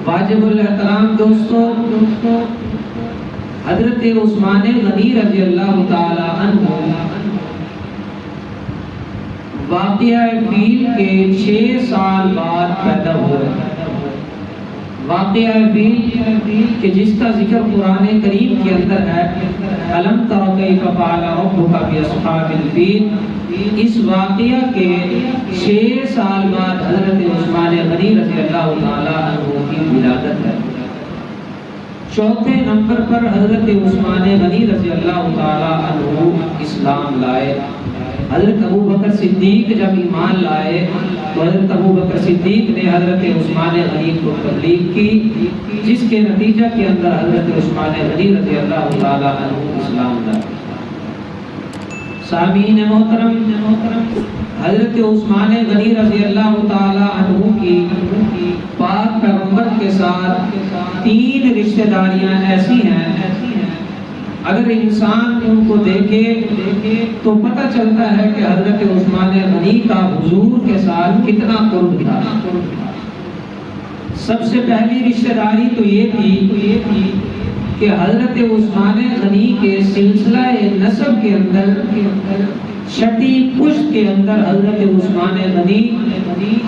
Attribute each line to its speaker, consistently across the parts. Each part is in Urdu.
Speaker 1: واجب الاحترام دوستو، حضرت عثمان غنی رضی اللہ تعالی عنہ واقعہ فیل کے 6 سال بعد پیدا ہوئے۔ واقعہ فیل کہ جس کا ذکر قرآن کریم کے اندر ہے، الم تر کیف فعل ربک باصحاب الفیل، اس واقعہ کے 6 سال بعد حضرت عثمان غنی رضی اللہ تعالی عنہ کی ولادت ہے۔ چوتھے نمبر پر حضرت عثمان غنی رضی اللہ تعالی عنہ اسلام لائے۔ حضرت ابو بکر صدیق جب ایمان لائے تو حضرت ابو بکر صدیق نے حضرت عثمان غنی کو تبلیغ کی، جس کے نتیجہ کے اندر حضرت عثمان غنی رضی اللہ تعالی عنہ اسلام لائے۔ سامعین محترم، حضرت عثمان غنی رضی اللہ تعالی عنہ کی پاک پیغمبر کے ساتھ 3 رشتہ داریاں ایسی ہیں، اگر انسان ان کو دیکھے تو پتہ چلتا ہے کہ حضرت عثمان غنی کا حضور کے ساتھ کتنا قرب تھا۔ سب سے پہلی رشتہ داری تو یہ تھی کہ حضرت عثمان غنی کے سلسلہ نسب کے اندر چھٹی پشت کے اندر حضرت عثمان غنی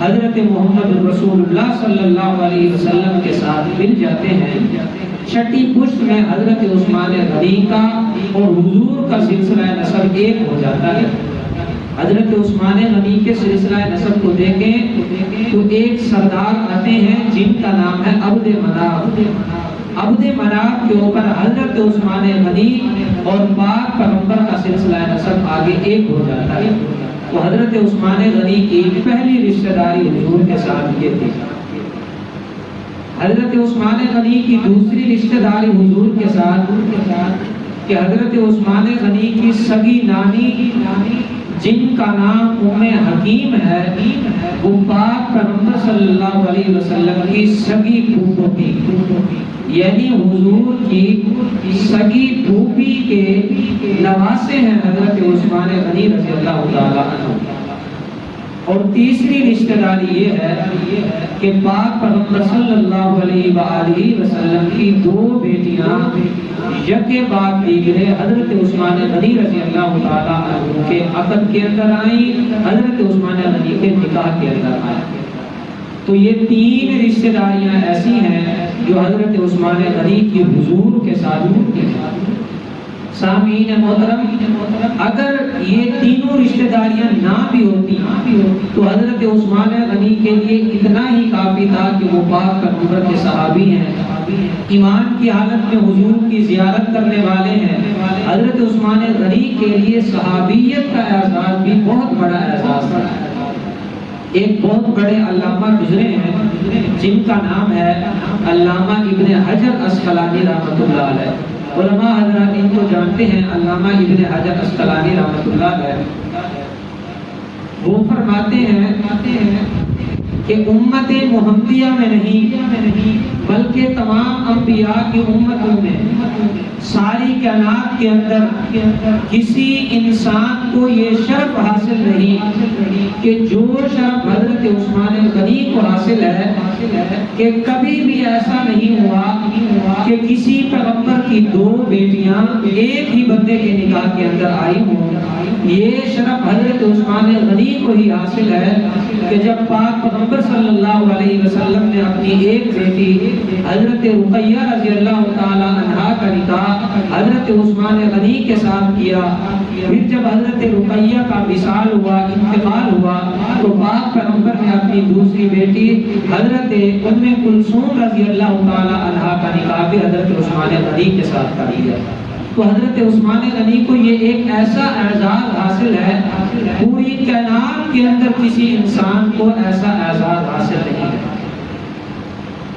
Speaker 1: حضرت محمد رسول اللہ صلی اللہ علیہ وسلم کے ساتھ مل جاتے ہیں۔ چھٹی پشت میں حضرت عثمان غنی کا اور حضور کا سلسلہ نسب ایک ہو جاتا ہے۔ حضرت عثمان غنی کے سلسلہ نسب کو دیکھیں تو ایک سردار آتے ہیں جن کا نام ہے عبد مناف۔ عبد مناف کے اوپر حضرت عثمان غنی اور پاک پیغمبر کا سلسلہ نسب آگے ایک ہو جاتا ہے۔ تو حضرت عثمان غنی کی پہلی رشتہ داری حضور کے ساتھ یہ تھی۔ حضرت عثمان غنی کی دوسری رشتہ داری حضور کے ساتھ کہ حضرت عثمان غنی کی سگی نانی جن کا نام ام حکیم ہے، وہ پاک پیغمبر صلی اللہ علیہ وسلم کی سگی پھوپھو تھی، یعنی حضور کی سگی پھوپھی کے نواسے ہیں حضرت عثمان غنی رضی اللہ تعالی عنہ۔ اور تیسری رشتہ داری یہ ہے کہ پاک پیغمبر صلی اللہ علیہ وآلہ وسلم کی 2 بیٹیاں یکے بعد دیگرے حضرت عثمان غنی رضی اللہ تعالی عنہ کے عقد کے اندر آئیں، حضرت عثمان غنی کے نکاح کے اندر آئیں۔ تو یہ 3 رشتہ داریاں ایسی ہیں جو حضرت عثمان غنی کی حضور کے ساتھ ہوتی ہیں۔ سامعین محترم، اگر یہ تینوں رشتہ داریاں نہ بھی ہوتی تو حضرت عثمان غنی کے لیے اتنا ہی کافی تھا کہ وہ پاک پیغمبر کے صحابی ہیں، ایمان کی حالت میں حضور کی زیارت کرنے والے ہیں۔ حضرت عثمان غنی کے لیے صحابیت کا اعزاز بھی بہت بڑا اعزاز تھا۔ ایک بہت بڑے علامہ گزرے ہیں جن کا نام ہے علامہ ابن حجر اسقلانی رحمۃ اللہ علیہ۔ علماء حضرات ان کو جانتے ہیں، علامہ ابن حجر اسقلانی رحمۃ اللہ علیہ۔ وہ فرماتے ہیں کہ امت محمدیہ میں نہیں بلکہ تمام انبیاء کی امتوں میں، ساری کائنات کے اندر کسی انسان کو یہ شرف حاصل نہیں کہ جو شرف حضرت عثمان غنی کو حاصل ہے، کہ کبھی بھی ایسا نہیں ہوا کہ کسی پیغمبر کی 2 بیٹیاں ایک ہی بندے کے نکاح کے اندر آئی ہوں۔ یہ شرف حضرت عثمان غنی کو ہی حاصل ہے کہ جب پاک پیغمبر صلی اللہ علیہ وسلم نے اپنی ایک بیٹی حضرت رقیہ رضی اللہ تعالی عنہا کا نکاح حضرت عثمان غنی کے ساتھ کیا، پھر جب حضرت رقیہ کا وصال ہوا، انتقال ہوا، تو پاک پیغمبر نے اپنی دوسری بیٹی حضرت ام کلثوم رضی اللہ تعالی عنہا کا نکاح بھی حضرت عثمان غنی کے ساتھ کر لیا۔ تو حضرت عثمان غنی کو یہ ایک ایسا اعزاز حاصل ہے، پوری کائنات کے اندر کسی انسان کو ایسا اعزاز حاصل نہیں ہے۔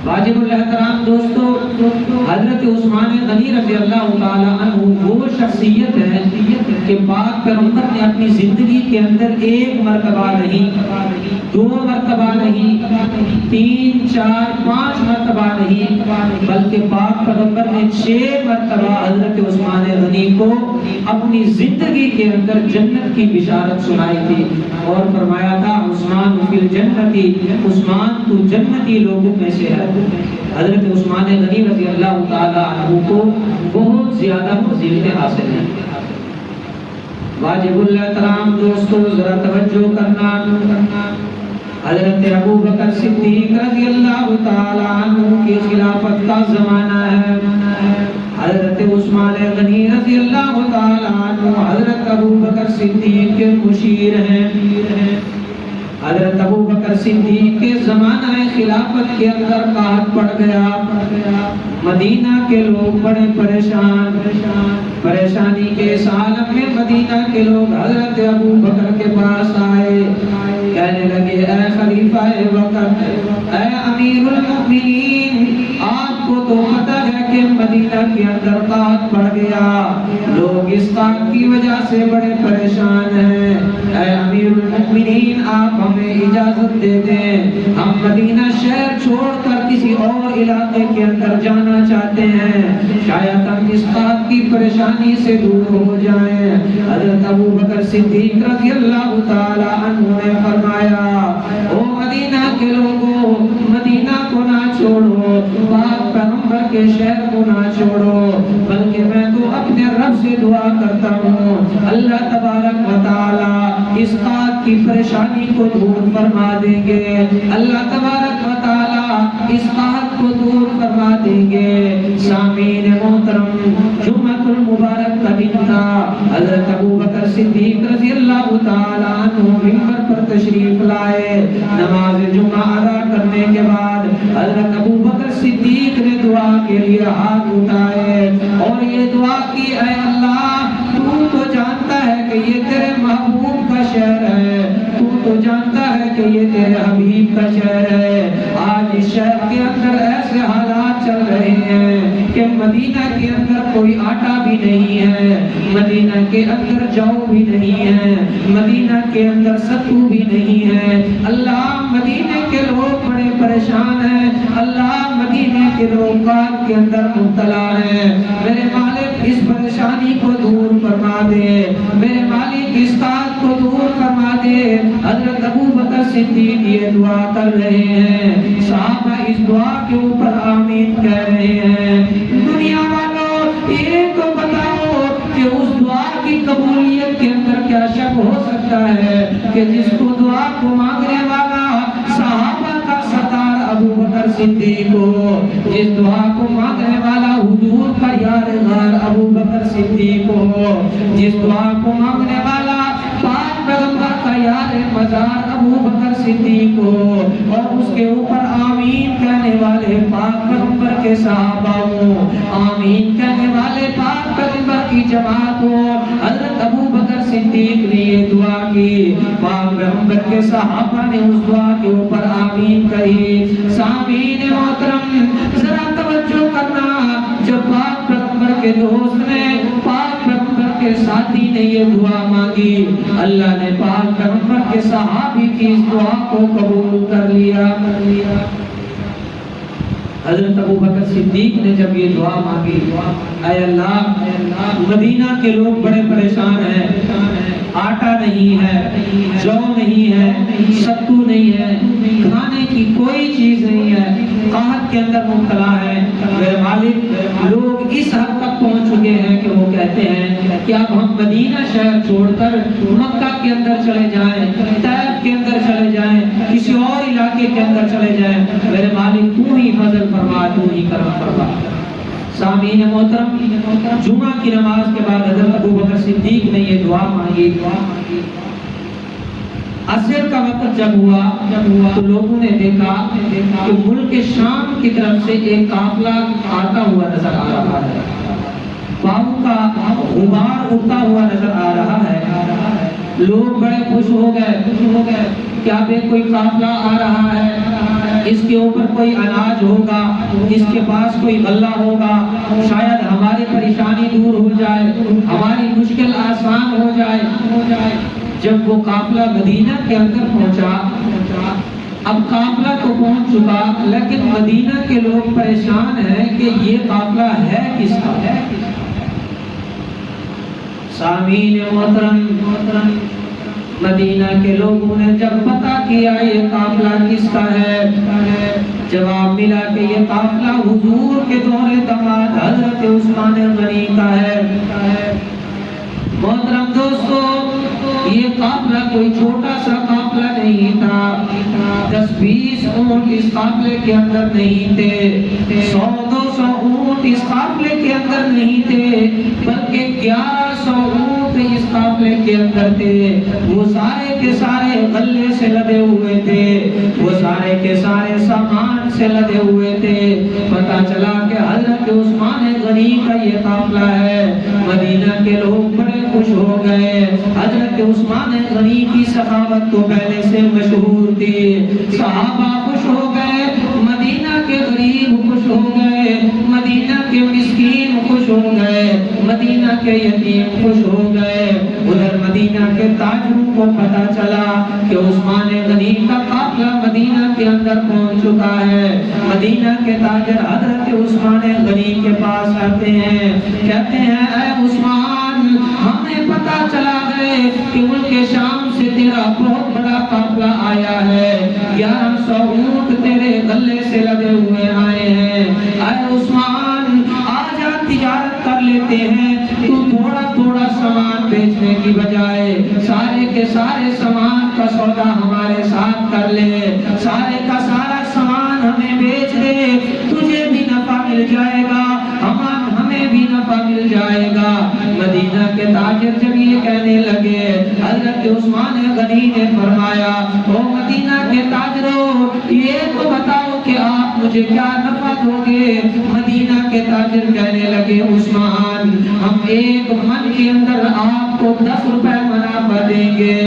Speaker 1: واجب الاحترام دوستو، حضرت عثمان غنی رضی اللہ تعالی عنہ وہ شخصیت ہے کہ پاک پیغمبر نے اپنی زندگی کے اندر 1 مرتبہ نہیں، 2 مرتبہ نہیں، 3 4 5 مرتبہ نہیں، بلکہ پاک پیغمبر نے 6 مرتبہ حضرت عثمان غنی کو اپنی زندگی کے اندر جنت کی بشارت سنائی تھی اور فرمایا تھا عثمان فی الجنتی، عثمان تو جنتی لوگوں میں سے ہے۔ حضرت عثمان غنی رضی اللہ تعالی عنہ کو بہت زیادہ فضیلتیں حاصل ہیں۔ واجب الاحترام دوستو ذرا توجہ کرنا، حضرت ابو بکر صدیق رضی اللہ تعالی عنہ کی خلافت کا زمانہ ہے۔ حضرت عثمان غنی رضی اللہ تعالی عنہ حضرت ابو بکر صدیق کے مشیر ہیں۔ حضرت ابو بکر صدیق کے زمانہ خلافت کے اندر قحط پڑ گیا، مدینہ کے لوگ بڑے پریشانی کے اس عالم میں مدینہ کے لوگ حضرت ابو بکر کے پاس آئے، کہنے لگے اے خلیفہ وقت، اے امیر المؤمنین، آپ کو تو پتہ ہے کہ مدینہ کے اندر قحط پڑ گیا، لوگ اس قحط کی وجہ سے بڑے پریشان ہیں، اے امیر المؤمنین آپ ہمیں اجازت دے دیں، ہم مدینہ شہر چھوڑ کر کسی اور علاقے کے اندر جانا چاہتے ہیں، شاید ہم اس قحط کی پریشانی سے دور ہو جائیں۔ حضرت ابو بکر صدیق رضی اللہ تعالی عنہ نے فرمایا او مدینہ کے لوگوں، مدینہ کو نہ چھوڑو، پاک پیغمبر کے شہر کو نہ چھوڑو، بلکہ میں تو اپنے رب سے دعا کرتا ہوں اللہ تبارک و تعالی اس قحط کی پریشانی کو دور فرما دیں گے، اللہ تبارک و تعالی اس قحط کو دور فرما دیں گے۔ سامعین محترم، جمعۃ المبارک کا دن تھا، حضرت ابو بکر صدیق رضی اللہ تعالی عنہ منبر پر تشریف لائے، نماز جمعہ ادا کرنے کے بعد حضرت ابو بکر صدیق نے دعا کے لیے ہاتھ اٹھائے اور یہ دعا کی، اے اللہ تو جانتا ہے کہ یہ تیرے محبوب کا شہر ہے، تو جانتا ہے کہ یہ تیرے حبیب کا شہر ہے، آج اس شہر کے اندر ایسے حالات چل رہے ہیں کہ مدینہ کے اندر کوئی آٹا بھی نہیں ہے، مدینہ کے اندر جو بھی نہیں ہے، مدینہ کے اندر ستو بھی نہیں ہے، اللہ مدینہ کے لوگ بڑے پریشان ہیں، اللہ مدینہ کے لوگ قحط کے اندر مبتلا ہیں، میرے مالک اس پریشانی کو دور فرما دے، میرے مالک اس قحط کو دور فرما دے۔ حضرت ابو بکر صدیق یہ دعا کر رہے ہیں، صحابہ اس دعا کے اوپر آمین کہہ رہے ہیں۔ دنیا والوں یہ تو بتاؤ کہ اس دعا کی قبولیت کے اندر کیا شک ہو سکتا ہے کہ جس کو دعا کو مانگنے والا صحابہ کا سردار ابو بکر صدیق ہو، جس دعا کو مانگنے والا حضور کا یار غار ابو بکر صدیق ہو، جس دعا کو مانگنے والا پاک پیغمبر کا یار مزار ابو بکر صدیق ہو، اور اس کے اوپر آمین کہنے والے پاک پیغمبر کے صحابہ ہو، آمین کہنے والے پاک پیغمبر کی جماعت ہو۔ حضرت ابو بکر صدیق نے یہ دعا کی، پاک پیغمبر کے صحابہ نے اس دعا کے اوپر آمین کہی۔ سامعین محترم ذرا توجہ کرنا، جب پاک پیغمبر کے دوست نے، پاک پیغمبر کے ساتھی نے یہ دعا مانگی، اللہ نے پاک پیغمبر کے صحابی کی اس دعا کو قبول کر لیا۔ حضرت ابو بکر صدیق نے جب یہ دعا مانگی، اے اللہ مدینہ کے لوگ بڑے پریشان ہیں، آٹا نہیں ہے، جو نہیں ہے، ستو نہیں ہے، کھانے کی کوئی چیز نہیں ہے، قحط کے اندر مبتلا ہے، میرے مالک لوگ اس حد تک پہنچ چکے ہیں کہ وہ کہتے ہیں کہ اب ہم مدینہ شہر چھوڑ کر مکہ کے اندر چلے جائیں، طائف کے اندر چلے جائیں، کسی اور علاقے کے اندر چلے جائیں، میرے مالک تو ہی فضل فرما، تو ہی کرم فرما۔ سامعین محترم، جمعہ کی نماز کے بعد حضرت ابو بکر صدیق نے یہ دعا مانگی۔ عصر کا وقت جب ہوا تو لوگوں نے دیکھا کہ ملک شام کی طرف سے ایک قافلہ آتا ہوا نظر آ رہا ہے، پاؤں کا غبار اڑتا ہوا نظر آ رہا ہے۔ لوگ بڑے خوش ہو گئے، کیا بے کوئی قافلہ آ رہا ہے، اس کے اوپر کوئی اناج ہوگا، اس کے پاس کوئی غلہ ہوگا، شاید ہماری پریشانی دور ہو جائے، ہماری مشکل آسان ہو جائے۔ جب وہ قافلہ مدینہ کے اندر پہنچا، اب قافلہ تو پہنچ چکا، لیکن مدینہ کے لوگ پریشان ہیں کہ یہ قافلہ ہے کس کا؟ سامعین محترم، مدینہ کے لوگوں نے جب پتہ کیا یہ قافلہ کس کا ہے، جواب ملا کہ یہ قافلہ حضور کے دور دماد حضرت عثمان غنی کا ہے۔ محترم دوستو، یہ قافلہ کوئی چھوٹا سا قافلہ نہیں تھا، 10-20 اونٹ اس قافلے کے اندر نہیں تھے، 100-200 اونٹ اس قافلے کے اندر نہیں تھے، بلکہ 1100 اونٹ اس قافلے کے اندر تھے۔ وہ سارے کے سارے غلے سے لدے ہوئے تھے، وہ سارے کے سارے سامان سے لدے ہوئے تھے۔ پتہ چلا کہ حضرت عثمان غنی کا یہ قافلہ ہے۔ مدینہ کے لوگ بڑے خوش ہو گئے۔ حضرت عثمان غنی کی سخاوت تو پہلے سے مشہور تھی، صحابہ خوش ہو گئے، مدینہ کے غریب خوش ہو گئے، مدینہ کے مسکین خوش ہو گئے، مدینہ کے یتیم خوش ہو گئے۔ ادھر مدینہ کے تاجروں کو پتہ چلا کہ عثمان غنی کا قافلہ مدینہ کے اندر پہنچ چکا ہے۔ مدینہ کے تاجر حضرت عثمان غنی کے پاس آتے ہیں، کہتے ہیں اے عثمان، ہمیں پتہ چلا ہے کہ ملک شام سے تیرا بہت بڑا قافلہ آیا ہے، 1100 اونٹ تیرے غلے سے لدے ہوئے آئے ہیں۔ اے عثمان، آج تجارت کر لیتے ہیں، تو تھوڑا تھوڑا سامان بیچنے کی بجائے سارے کے سارے سامان کا سودا ہمارے ساتھ کر لے، سارے کا سارا سامان ہمیں بیچ دے، تجھے بھی نفع مل جائے گا، ہمیں بھی نفع مل جائے گا۔ مدینہ کے تاجر جب یہ کہنے لگے، حضرت عثمان غنی نے فرمایا، او مدینہ کے تاجروں، یہ تو بتاؤ کہ آپ مجھے کیا نفع دو گے؟ مدینہ کے تاجر کہنے لگے، عثمان، ہم 1 من کے اندر آپ کو 10 روپے منافع دیں گے۔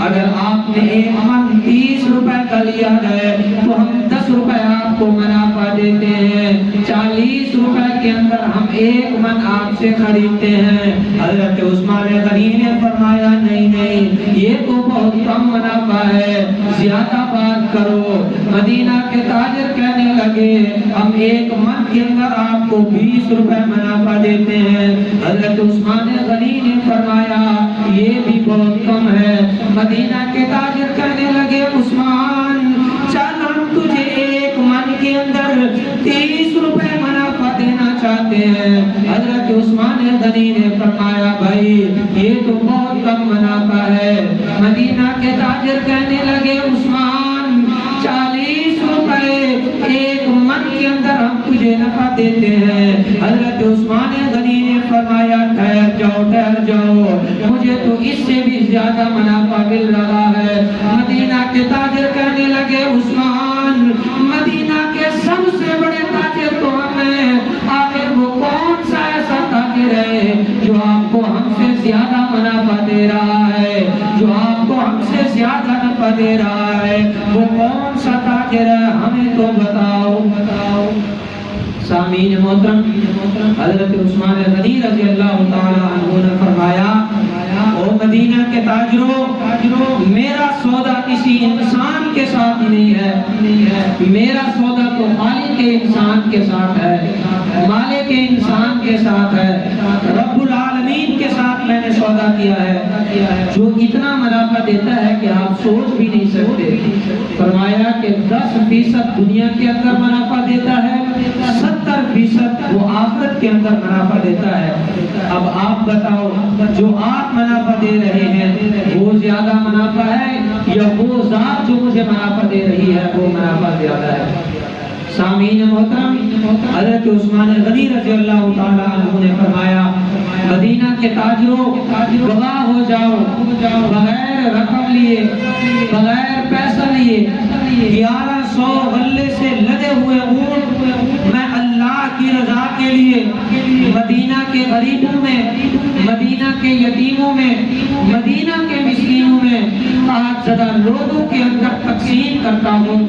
Speaker 1: اگر آپ نے 1 من 30 روپے کا لیا ہے تو ہم 10 روپے آپ کو منافع دیتے ہیں، 40 روپے کے اندر ہم 1 من آپ سے خریدتے ہیں۔ حضرت عثمان غنی نے فرمایا، نہیں نہیں، یہ تو بہت کم منافع ہے، زیادہ بات کرو۔ مدینہ کے تاجر کہنے لگے، ہم 1 من کے اندر آپ کو 20 روپے منافع دیتے ہیں۔ حضرت عثمان غنی نے فرمایا، یہ بھی بہت کم ہے۔ مدینہ کے تاجر کہنے لگے، عثمان، چل ہم تجھے 1 من کے اندر 30 روپے منافع دینا چاہتے ہیں۔ حضرت عثمان غنی نے فرمایا، بھائی یہ تو بہت کم منافع ہے۔ مدینہ کے تاجر کہنے لگے، عثمان، 40 روپے 1 من کے اندر ہم تجھے نفع دیتے ہیں۔ حضرت عثمان غنی نے فرمایا، ٹھہر جاؤ، مجھے تو اس سے بھی زیادہ منافع مل رہا ہے۔ مدینہ کے تاجر کہنے لگے، عثمان، مدینہ کے سب سے بڑے تاجر تو ہم ہیں، آخر وہ کون سا ایسا تاجر ہے جو آپ کو ہم سے زیادہ منافع دے رہا ہے، جو آپ کو ہم سے زیادہ نفع دے رہا ہے، وہ کون سا تاجر ہے، ہمیں تو بتاؤ۔ سامعین محترم، حضرت عثمان غنی رضی اللہ تعالی عنہ نے فرمایا، او مدینہ کے تاجروں، میرا سودا کسی انسان کے ساتھ ہی نہیں ہے، میرا سودا تو خالق کے انسان کے ساتھ ہے، مالک کے انسان کے ساتھ ہے، رب العالمین کے ساتھ میں نے سودا کیا ہے، جو اتنا منافع دیتا ہے کہ آپ سوچ بھی نہیں سکتے۔ فرمایا کہ 10% دنیا کے اندر منافع دیتا ہے، 70% وہ آخرت کے اندر منافع دیتا ہے۔ اب آپ بتاؤ، جو آپ منافع دے رہے ہیں وہ زیادہ منافع ہے یا وہ ذات جو مجھے منافع دے رہی ہے وہ منافع زیادہ ہے؟ سامعین محترم، حضرت عثمان غنی رضی اللہ تعالی عنہ نے فرمایا، مدینہ کے تاجروں، گواہ ہو جاؤ، بغیر رقم لیے، بغیر پیسہ لیے 1100 غلے سے لدے ہوئے اونٹ میں اللہ کی رضا کے لیے مدینہ کے غریبوں میں، مدینہ کے یتیموں میں، مدینہ کے مسکینوں میں، آج زدہ لوگوں کے اندر تقسیم کرتا ہوں،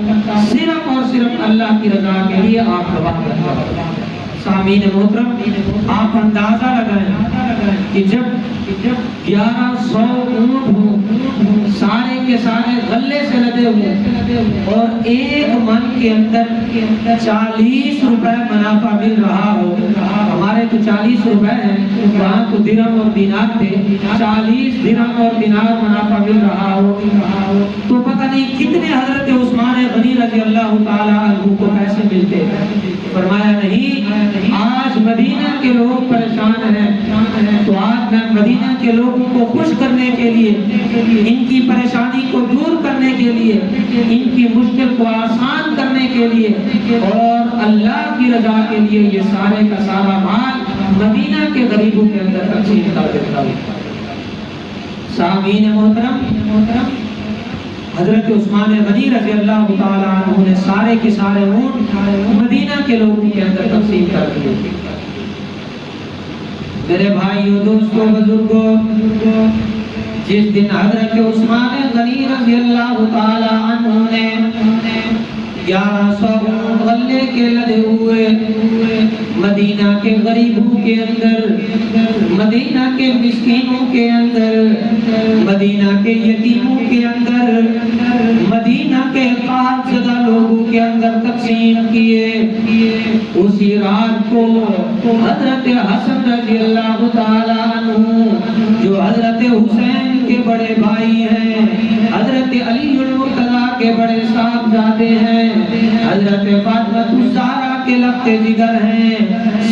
Speaker 1: صرف اور صرف اللہ کی رضا کے لیے۔ آپ گواہ کرتا ہوں۔ سامعین محترم، آپ اندازہ لگائیں کہ جب 1100 اونٹ ہوں، سارے کے سارے غلے سے لدے ہوئے، اور ایک من کے اندر 40 روپے منافع مل رہا ہو، ہمارے تو 40 روپے ہیں، وہاں تو درہم اور دینار تھے، 40 درہم اور دینار منافع مل رہا ہو، تو پتہ نہیں کتنے حضرت عثمان غنی رضی اللہ تعالیٰ عنہ کو پیسے ملتے ہیں۔ فرمایا نہیں، آج مدینہ کے لوگ پریشان ہیں، تو آج میں مدینہ کے لوگوں کو خوش کرنے کے لیے، ان کی پریشانی کو دور کرنے کے لیے، ان کی مشکل کو آسان کرنے کے لیے، اور اللہ کی رضا کے لیے یہ سارے کا سارا مال مدینہ کے غریبوں کے اندر تقسیم کر دیتا ہوں۔ سامعین محترم، حضرت عثمان غنی رضی اللہ تعالیٰ عنہ نے سارے کے سارے اونٹ مدینہ کے لوگوں کے اندر تقسیم کر دیے۔ میرے بھائیو، دوستو، بزرگوں، جس دن حضرت عثمان غنی رضی اللہ تعالیٰ عنہ نے 1100 اونٹ غلے کے لدے ہوئے مدینہ کے غریبوں کے اندر، مدینہ کے مسکینوں کے اندر، مدینہ کے یتیموں کے اندر، مدینہ کے قحط زدہ لوگوں کے اندر تقسیم کیے، اسی رات کو حضرت حسن رضی اللہ تعالیٰ عنہ، جو حضرت حسین کے بڑے بھائی ہیں، حضرت علی المرتضیٰ کے بڑے صاحبزادے ہیں، حضرت فاطمہ الزہرا کے لخت جگر ہیں،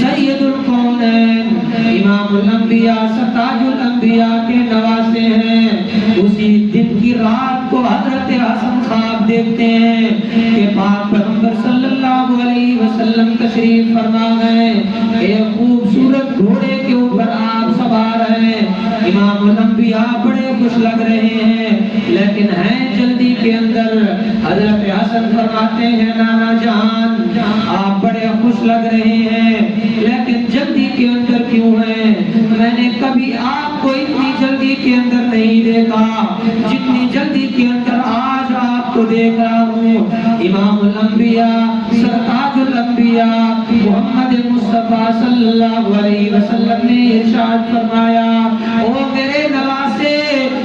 Speaker 1: سید الکونین، امام الانبیاء، سرتاج الانبیاء کے نواسے ہیں، اسی دن کی رات کو حضرت حسن خواب دیکھتے ہیں کہ پاک پیغمبر صلی اللہ علیہ وسلم تشریف فرما گئے، ایک خوبصورت گھوڑے کے اوپر آپ سوار ہیں، امام الانبیاء بڑے خوش لگ رہے ہیں، لیکن ہیں جلدی کے اندر۔ حضرت حسن فرماتے ہیں، نانا جان، آپ بڑے خوش لگ رہے ہیں، لیکن جلدی کے اندر کیوں ہیں؟ میں نے کبھی آپ کو اتنی جلدی کے اندر نہیں دیکھا جتنی جلدی کے اندر آج آپ کو دیکھ رہا ہوں۔ امام الانبیاء، سرتاج الانبیاء محمد مصطفیٰ صلی اللہ علیہ وسلم نے ارشاد فرمایا، او میرے نواسے،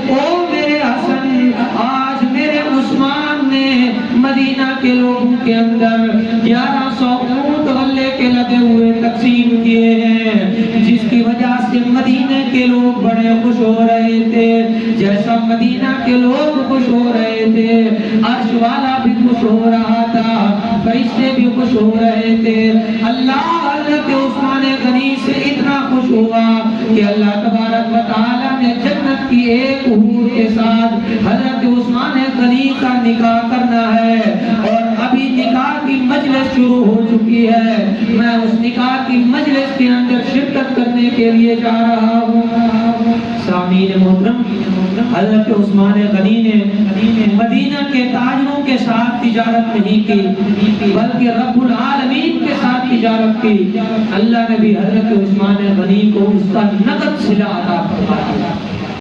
Speaker 1: او میرے حسن، آج میرے عثمان نے مدینہ کے لوگوں کے اندر 1100 اونٹ غلے کے لدے ہوئے تقسیم کیے ہیں، جس کی وجہ سے مدینہ کے لوگ بڑے خوش ہو رہے تھے۔ جیسا مدینہ کے لوگ خوش ہو رہے تھے، عرش والا بھی خوش ہو رہا تھا، فرشتے بھی خوش ہو رہے تھے۔ اللہ حضرت عثمان غنی سے اتنا خوش ہوا کہ اللہ تبارک و تعالیٰ نے جنت کی ایک حور کے ساتھ حضرت عثمان غنی کا نکاح کرنا ہے، اور ابھی نکاح کی مجلس شروع ہو چکی ہے۔ میں اس نکاح کی مجلس کے اندر شرکت کرنے کے لیے جا رہا ہوں۔ سامعین محترم، حضرت عثمان غنی نے مدینہ کے تاجروں کے ساتھ تجارت نہیں کی، بلکہ رب العالمین کے ساتھ تجارت کی۔ اللہ نے بھی حضرت عثمان غنی کو اس کا نقد صلہ عطا فرمایا۔